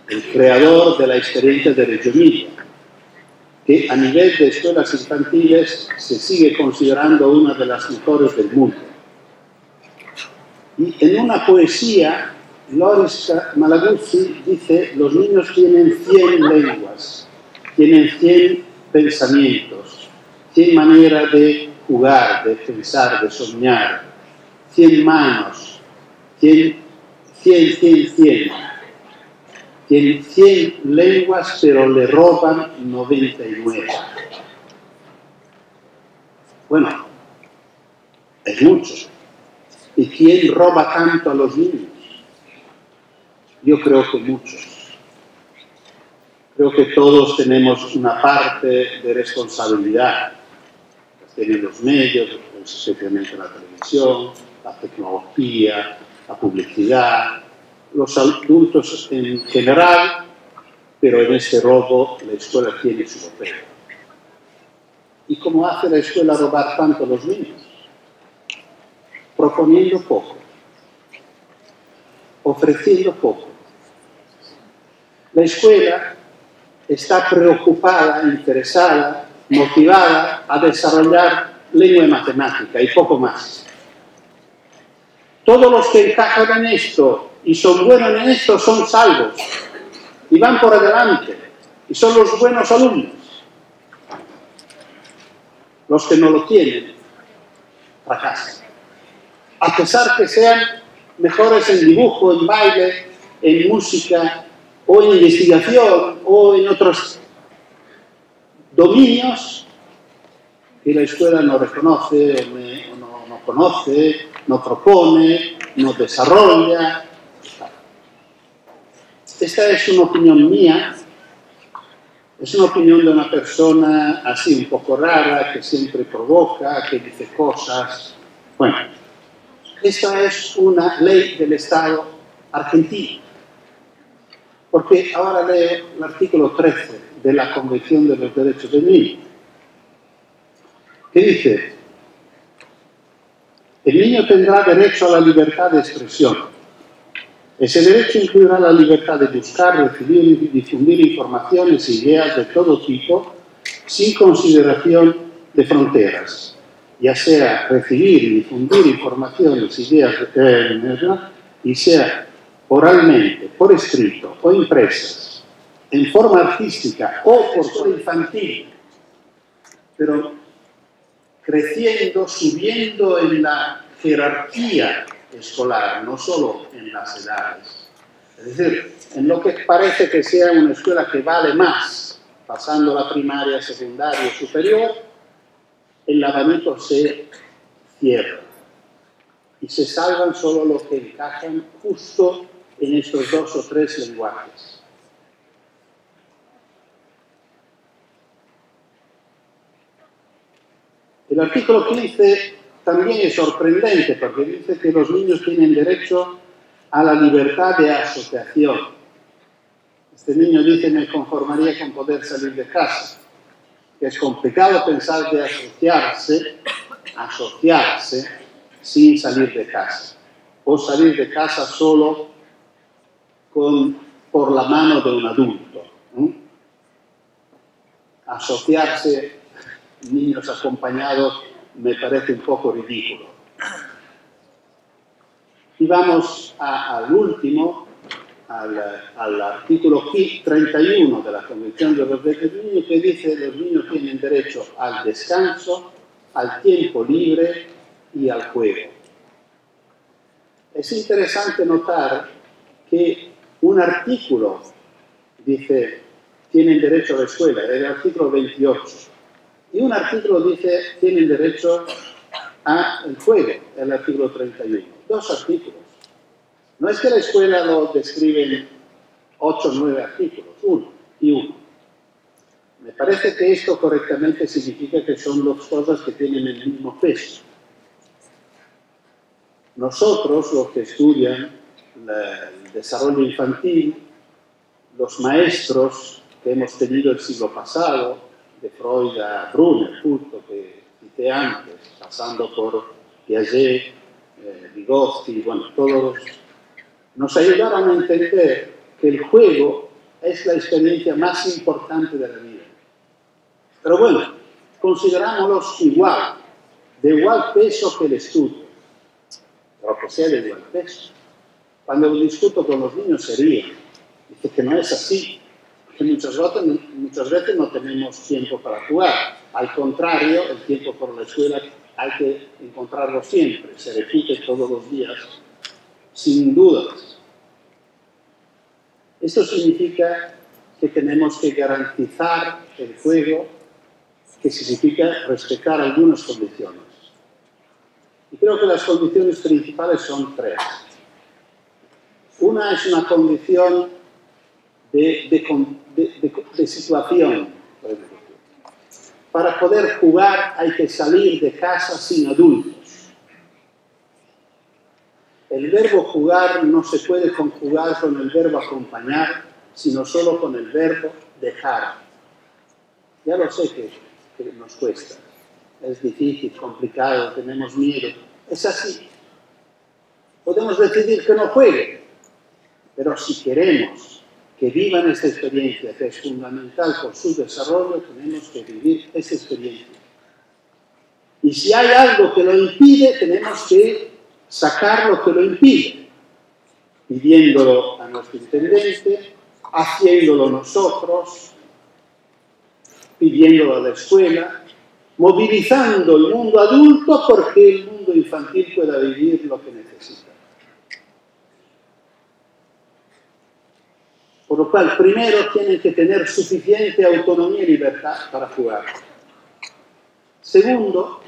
el creador de la experiencia de Reggio Emilia, que a nivel de escuelas infantiles se sigue considerando una de las mejores del mundo. Y en una poesía, Loris Malaguzzi dice: los niños tienen 100 lenguas, tienen 100 pensamientos, 100 maneras de jugar, de pensar, de soñar, 100 manos, 100. Tienen 100 lenguas, pero le roban 99. Bueno, es mucho. ¿Y quién roba tanto a los niños? Yo creo que muchos. Creo que todos tenemos una parte de responsabilidad. Tienen los medios, especialmente la televisión, la tecnología, la publicidad, los adultos en general, pero en este robo la escuela tiene su papel. ¿Y cómo hace la escuela robar tanto a los niños? Proponiendo poco, ofreciendo poco. La escuela está preocupada, interesada, motivada a desarrollar lengua y matemática y poco más. Todos los que encajan en esto y son buenos en esto son salvos y van por adelante y son los buenos alumnos. Los que no lo tienen fracasan. A pesar que sean mejores en dibujo, en baile, en música o en investigación o en otros dominios que la escuela no reconoce, no conoce, no propone, no desarrolla. Esta es una opinión mía, es una opinión de una persona así un poco rara, que siempre provoca, que dice cosas. Bueno, esta es una ley del Estado argentino, porque ahora leo el artículo 13 de la Convención de los Derechos del Niño, que dice: el niño tendrá derecho a la libertad de expresión. Ese derecho incluirá la libertad de buscar, recibir y difundir informaciones e ideas de todo tipo, sin consideración de fronteras, ya sea recibir y difundir informaciones, ideas, y sea oralmente, por escrito o impresas, en forma artística o por forma infantil, pero creciendo, subiendo en la jerarquía escolar, no solo en las edades. Es decir, en lo que parece que sea una escuela que vale más, pasando la primaria, secundaria, superior, el abanico se cierra y se salvan solo los que encajan justo en estos 2 o 3 lenguajes. El artículo 15 también es sorprendente porque dice que los niños tienen derecho a la libertad de asociación. Este niño dice: me conformaría con poder salir de casa, que es complicado pensar de asociarse sin salir de casa, o salir de casa solo por la mano de un adulto. Asociarse, niños acompañados, me parece un poco ridículo. Y vamos al último, al artículo 31 de la Convención de los Derechos del Niño, que dice que los niños tienen derecho al descanso, al tiempo libre y al juego. Es interesante notar que un artículo dice tienen derecho a la escuela, el artículo 28, y un artículo dice tienen derecho al juego, el artículo 31. 2 artículos. No es que la escuela lo describe en 8 o 9 artículos, 1 y 1. Me parece que esto correctamente significa que son 2 cosas que tienen el mismo peso. Nosotros, los que estudian el desarrollo infantil, los maestros que hemos tenido el siglo pasado, de Freud a Brunner, justo que cité antes, pasando por Piaget, Vygotsky, bueno, todos, nos ayudaron a entender que el juego es la experiencia más importante de la vida. Pero bueno, considerámoslos igual, de igual peso que el estudio, pero que sea de igual peso. Cuando discuto con los niños se ríen, dice que no es así, que muchas veces no tenemos tiempo para jugar. Al contrario, el tiempo por la escuela hay que encontrarlo siempre, se repite todos los días, sin dudas. Esto significa que tenemos que garantizar el juego, que significa respetar algunas condiciones. Y creo que las condiciones principales son 3. Una es una condición de situación. Para poder jugar hay que salir de casa sin adultos. El verbo jugar no se puede conjugar con el verbo acompañar, sino solo con el verbo dejar. Ya lo sé que nos cuesta. Es difícil, complicado, tenemos miedo. Es así. Podemos decidir que no jueguen, pero si queremos que vivan esta experiencia, que es fundamental por su desarrollo, tenemos que vivir esa experiencia. Y si hay algo que lo impide, tenemos que sacar lo que lo impide, pidiéndolo a nuestro intendente, haciéndolo nosotros, pidiéndolo a la escuela, movilizando el mundo adulto porque el mundo infantil pueda vivir lo que necesita. Por lo cual, primero tienen que tener suficiente autonomía y libertad para jugar. Segundo,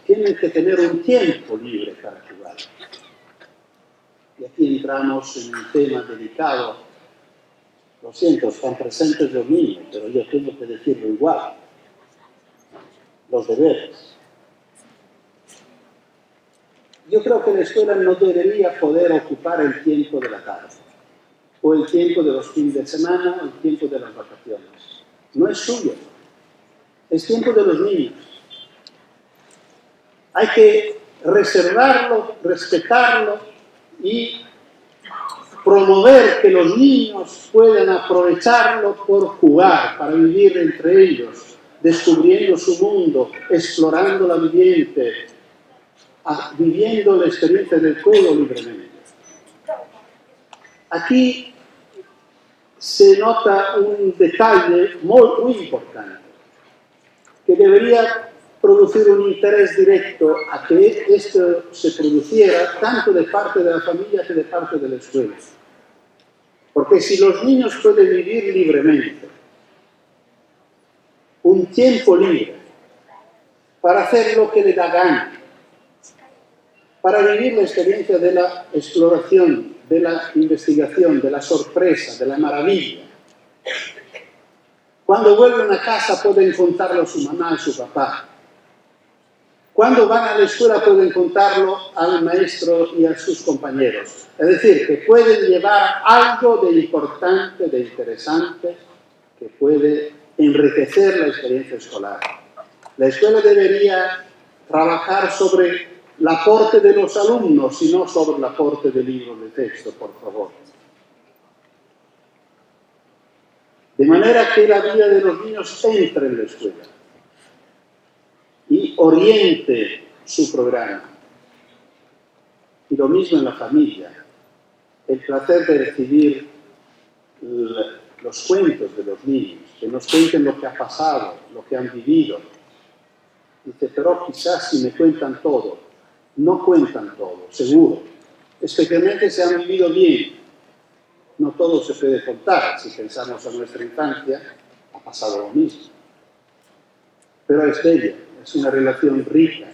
tienen que tener un tiempo libre para jugar. y aquí entramos en un tema delicado. Lo siento, están presentes los niños, pero yo tengo que decirlo igual. Los deberes. Yo creo que la escuela no debería poder ocupar el tiempo de la tarde, o el tiempo de los fines de semana, o el tiempo de las vacaciones. No es suyo, es tiempo de los niños. Hay que reservarlo, respetarlo y promover que los niños puedan aprovecharlo por jugar, para vivir entre ellos, descubriendo su mundo, explorando el ambiente, viviendo la experiencia del juego libremente. Aquí se nota un detalle muy importante, que debería producir un interés directo a que esto se produciera tanto de parte de la familia que de parte de la escuela. Porque si los niños pueden vivir libremente, un tiempo libre, para hacer lo que le da gana, para vivir la experiencia de la exploración, de la investigación, de la sorpresa, de la maravilla. Cuando vuelven a casa pueden contarlo a su mamá y a su papá. Cuando van a la escuela pueden contarlo al maestro y a sus compañeros. Es decir, que pueden llevar algo de importante, de interesante, que puede enriquecer la experiencia escolar. La escuela debería trabajar sobre el aporte de los alumnos y no sobre el aporte de libros de texto, por favor. De manera que la vida de los niños entre en la escuela y oriente su programa. Y lo mismo en la familia. El placer de recibir los cuentos de los niños, que nos cuenten lo que ha pasado, lo que han vivido. Dice, pero quizás si me cuentan todo, no cuentan todo, seguro. Especialmente si han vivido bien. No todo se puede contar. Si pensamos en nuestra infancia, ha pasado lo mismo. Pero es bella, es una relación rica,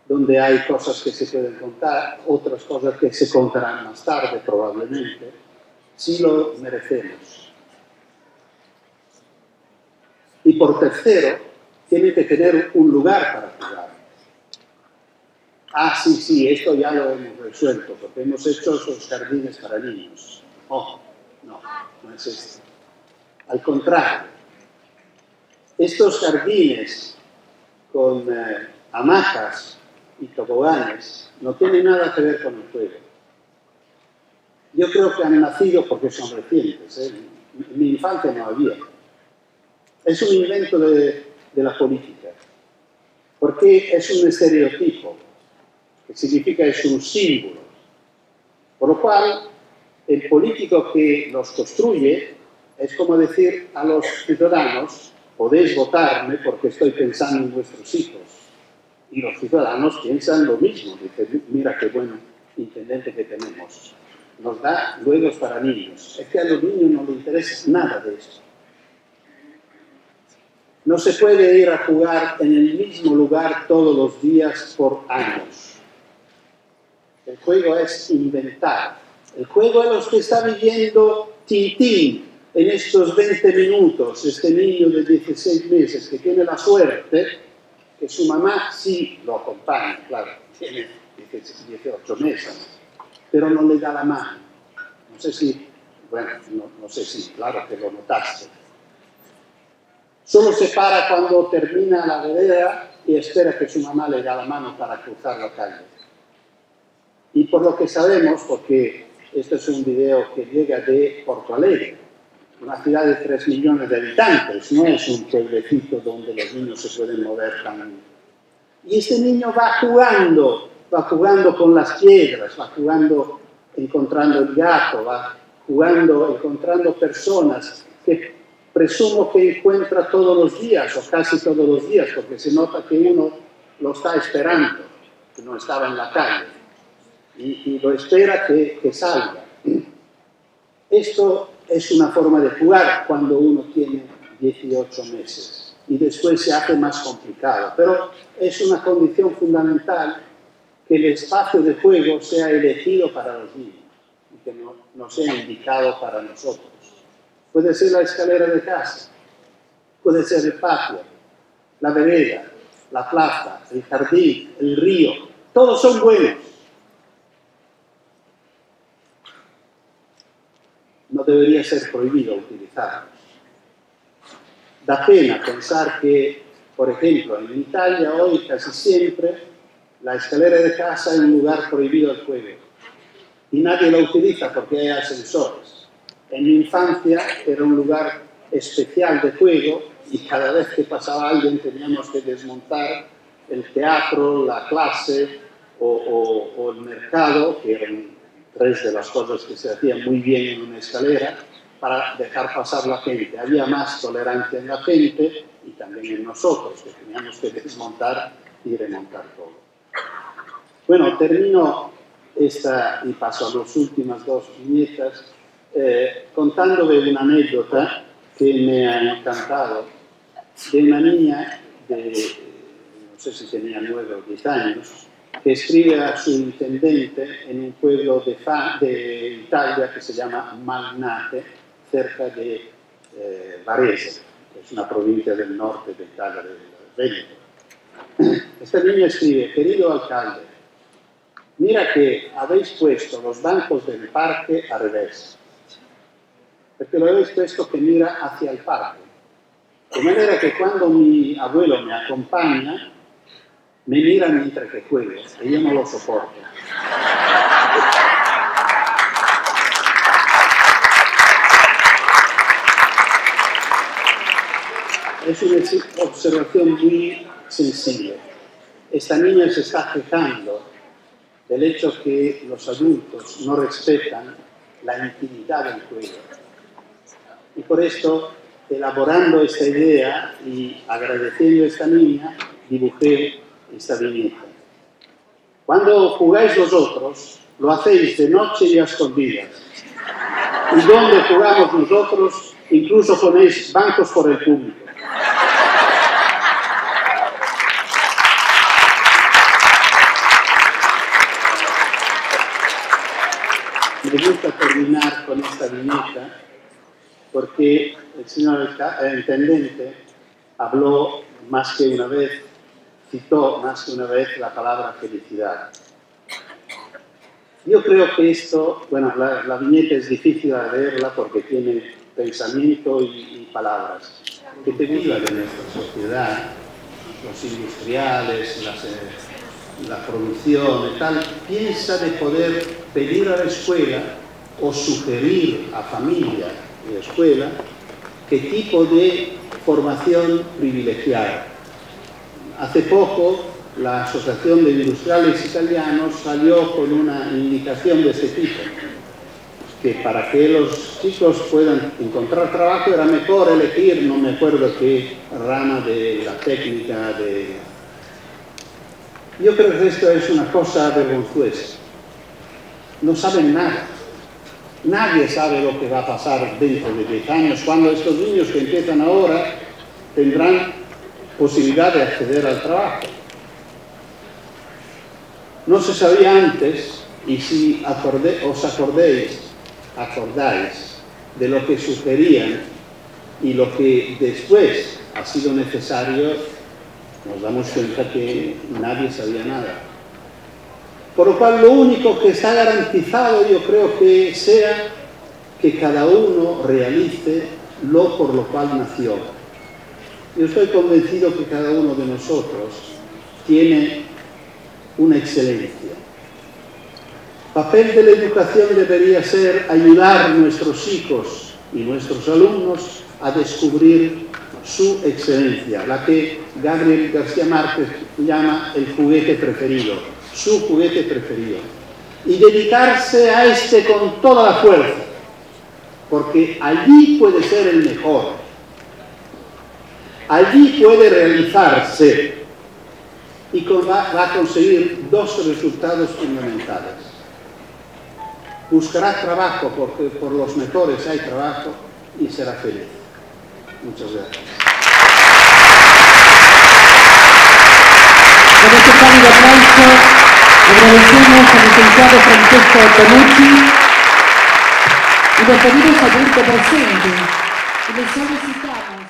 donde hay cosas que se pueden contar, otras cosas que se contarán más tarde, probablemente, si lo merecemos. Y por tercero, tiene que tener un lugar para jugar. Ah, sí, esto ya lo hemos resuelto, porque hemos hecho esos jardines para niños. Oh, no es esto. Al contrario, estos jardines con hamacas y toboganes no tienen nada que ver con el juego. Yo creo que han nacido porque son recientes. En mi infancia no había. Es un invento de la política, porque es un estereotipo, que significa es un símbolo. Por lo cual, el político que los construye es como decir a los ciudadanos, podéis votarme porque estoy pensando en vuestros hijos. Y los ciudadanos piensan lo mismo. Dicen, mira qué buen intendente que tenemos. Nos da juegos para niños. Es que a los niños no les interesa nada de eso. No se puede ir a jugar en el mismo lugar todos los días por años. El juego es inventar. El juego es lo que está viviendo Tintín en estos 20 minutos, este niño de 16 meses que tiene la suerte que su mamá sí lo acompaña, claro, tiene 18 meses, pero no le da la mano. No sé si, no sé si, claro que lo notaste. Solo se para cuando termina la vereda y espera que su mamá le da la mano para cruzar la calle. Y por lo que sabemos, porque este es un video que llega de Porto Alegre, una ciudad de 3 millones de habitantes, no es un pueblecito donde los niños se pueden mover tan... Y este niño va jugando con las piedras, va jugando encontrando el gato, va jugando encontrando personas que presumo que encuentra todos los días, o casi todos los días, porque se nota que uno lo está esperando, que no estaba en la calle, y lo espera que salga. Esto es una forma de jugar cuando uno tiene 18 meses, y después se hace más complicado, pero es una condición fundamental que el espacio de juego sea elegido para los niños y que no sea indicado para nosotros. Puede ser la escalera de casa, puede ser el patio, la vereda, la plaza, el jardín, el río, todos son buenos. No debería ser prohibido utilizarlos. Da pena pensar que, por ejemplo, en Italia hoy casi siempre la escalera de casa es un lugar prohibido al juego y nadie lo utiliza porque hay ascensores. En mi infancia era un lugar especial de juego y cada vez que pasaba alguien teníamos que desmontar el teatro, la clase o el mercado, que eran tres de las cosas que se hacían muy bien en una escalera, para dejar pasar la gente. Había más tolerancia en la gente y también en nosotros, que teníamos que desmontar y remontar todo. Bueno, termino esta y paso a las últimas dos viñetas contándole una anécdota que me ha encantado de una niña de, no sé si tenía 9 o 10 años, que escribe a su intendente en un pueblo de Italia que se llama Malnate, cerca de Varese, que es una provincia del norte de Italia, del Veneto. Esta niña escribe: querido alcalde, mira que habéis puesto los bancos del parque al revés, porque lo habéis puesto que mira hacia el parque, de manera que cuando mi abuelo me acompaña, me mira mientras que juego, y yo no lo soporto. Es una observación muy sensible. Esta niña se está quejando del hecho que los adultos no respetan la intimidad del juego. Y por esto, elaborando esta idea y agradeciendo a esta niña, dibujé esta viñeta. Cuando jugáis vosotros, lo hacéis de noche y a escondidas. Y donde jugamos nosotros, incluso ponéis bancos por el público. Me gusta terminar con esta viñeta porque el señor intendente habló más que una vez, citó más que una vez la palabra felicidad. Yo creo que esto, bueno, la viñeta es difícil de leerla porque tiene pensamiento y palabras. Que te viva de nuestra sociedad, los industriales, la producción y tal, piensa de poder pedir a la escuela o sugerir a familia y escuela qué tipo de formación privilegiar. Hace poco la Asociación de Industriales Italianos salió con una indicación de este tipo, que para que los chicos puedan encontrar trabajo era mejor elegir, no me acuerdo qué rama de la técnica de... Yo creo que esto es una cosa vergonzosa. No saben nada. Nadie sabe lo que va a pasar dentro de 10 años, cuando estos niños que empiezan ahora tendrán posibilidad de acceder al trabajo. No se sabía antes, y si os acordáis de lo que sugerían y lo que después ha sido necesario, nos damos cuenta que nadie sabía nada. Por lo cual, lo único que está garantizado, yo creo que sea que cada uno realice lo por lo cual nació. Yo estoy convencido que cada uno de nosotros tiene una excelencia. El papel de la educación debería ser ayudar a nuestros hijos y nuestros alumnos a descubrir su excelencia, la que Gabriel García Márquez llama el juguete preferido, su juguete preferido, y dedicarse a este con toda la fuerza, porque allí puede ser el mejor, allí puede realizarse y va a conseguir dos resultados fundamentales. Buscará trabajo porque por los mejores hay trabajo y será feliz. Muchas gracias. Con este cálido aplauso Agradecemos al licenciado Francesco Tonucci y los pedidos al público presente. Y les solicitamos.